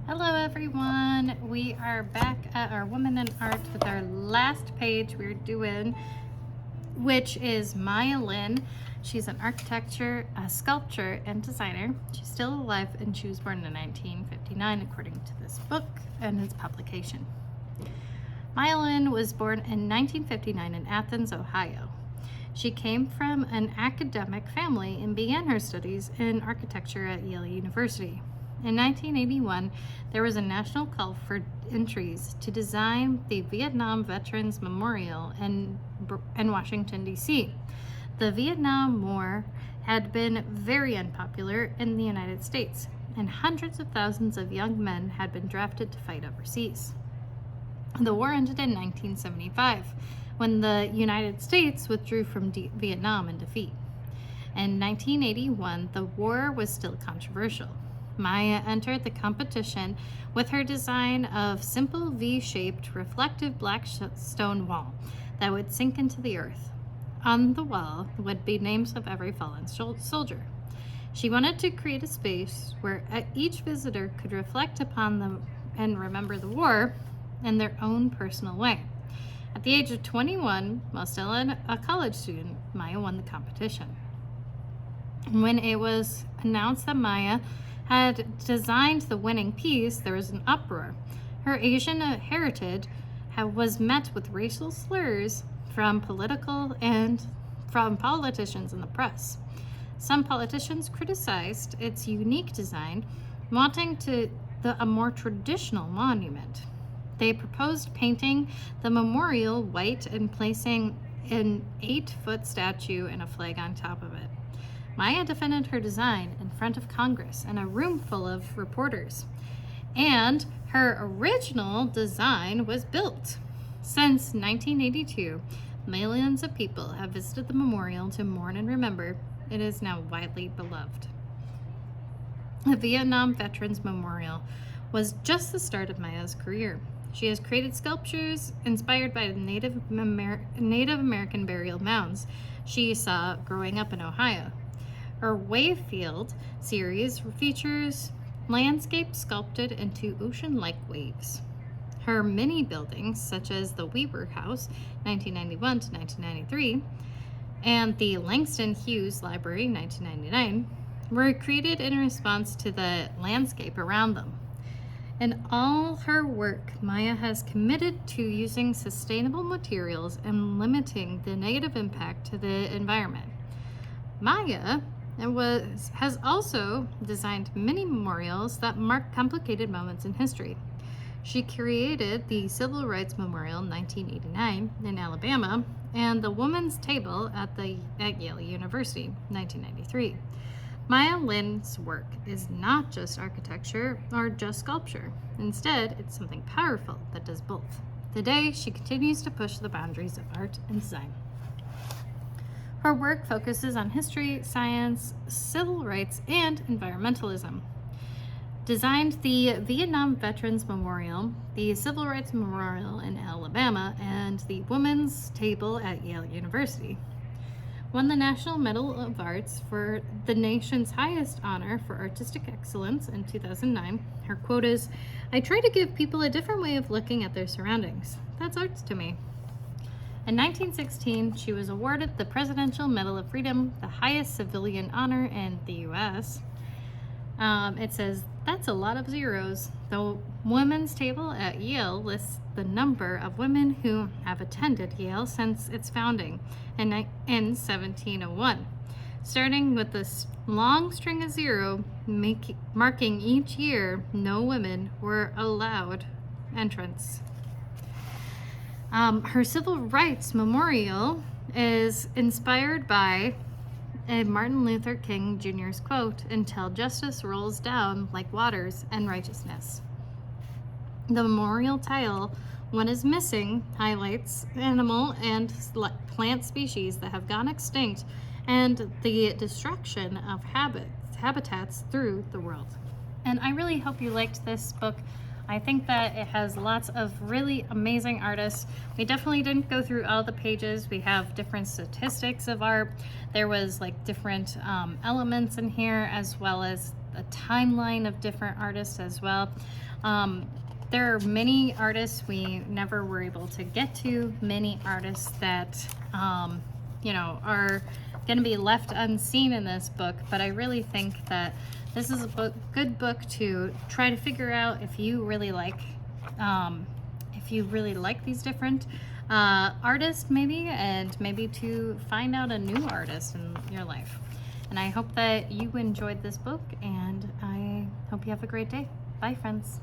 Hello everyone, we are back at our Women in Art with our last page we're doing, which is Maya Lin. She's an architecture, a sculptor, and designer. She's still alive and she was born in 1959 according to this book and its publication. Maya Lin was born in 1959 in Athens, Ohio. She came from an academic family and began her studies in architecture at Yale University. In 1981, there was a national call for entries to design the Vietnam Veterans Memorial in Washington, D.C. The Vietnam War had been very unpopular in the United States, and hundreds of thousands of young men had been drafted to fight overseas. The war ended in 1975, when the United States withdrew from Vietnam in defeat. In 1981, the war was still controversial. Maya entered the competition with her design of simple V-shaped reflective black stone wall that would sink into the earth. On the wall would be names of every fallen soldier. She wanted to create a space where each visitor could reflect upon them and remember the war in their own personal way. At the age of 21, while still a college student, Maya won the competition. When it was announced that Maya had designed the winning piece, there was an uproar. Her Asian heritage was met with racial slurs from politicians in the press. Some politicians criticized its unique design, wanting a more traditional monument. They proposed painting the memorial white and placing an 8-foot statue and a flag on top of it. Maya defended her design in front of Congress and a room full of reporters, and her original design was built. Since 1982, millions of people have visited the memorial to mourn and remember. It is now widely beloved. The Vietnam Veterans Memorial was just the start of Maya's career. She has created sculptures inspired by the Native American burial mounds she saw growing up in Ohio. Her Wavefield series features landscapes sculpted into ocean-like waves. Her mini buildings, such as the Weaver House, 1991 to 1993, and the Langston Hughes Library, 1999, were created in response to the landscape around them. In all her work, Maya has committed to using sustainable materials and limiting the negative impact to the environment. Maya has also designed many memorials that mark complicated moments in history. She created the Civil Rights Memorial in 1989 in Alabama and the Women's Table at Yale University, 1993. Maya Lin's work is not just architecture or just sculpture. Instead, it's something powerful that does both. Today, she continues to push the boundaries of art and design. Her work focuses on history, science, civil rights, and environmentalism. Designed the Vietnam Veterans Memorial, the Civil Rights Memorial in Alabama, and the Women's Table at Yale University. Won the National Medal of Arts for the nation's highest honor for artistic excellence in 2009. Her quote is, "I try to give people a different way of looking at their surroundings. That's arts to me." In 1916, she was awarded the Presidential Medal of Freedom, the highest civilian honor in the U.S. It says, that's a lot of zeros. The Women's Table at Yale lists the number of women who have attended Yale since its founding in 1701, starting with this long string of zero, marking each year no women were allowed entrance. Her Civil Rights Memorial is inspired by Martin Luther King Jr.'s quote, "Until justice rolls down like waters and righteousness." The memorial tile, one is missing, highlights animal and plant species that have gone extinct and the destruction of habitats through the world. And I really hope you liked this book. I think that it has lots of really amazing artists. We definitely didn't go through all the pages. We have different statistics of art. There was like different elements in here, as well as a timeline of different artists as well. There are many artists we never were able to get to, many artists that, you know, are going to be left unseen in this book, but I really think that this is a good book to try to figure out if you really like these different artists, maybe, and maybe to find out a new artist in your life. And I hope that you enjoyed this book, and I hope you have a great day. Bye, friends.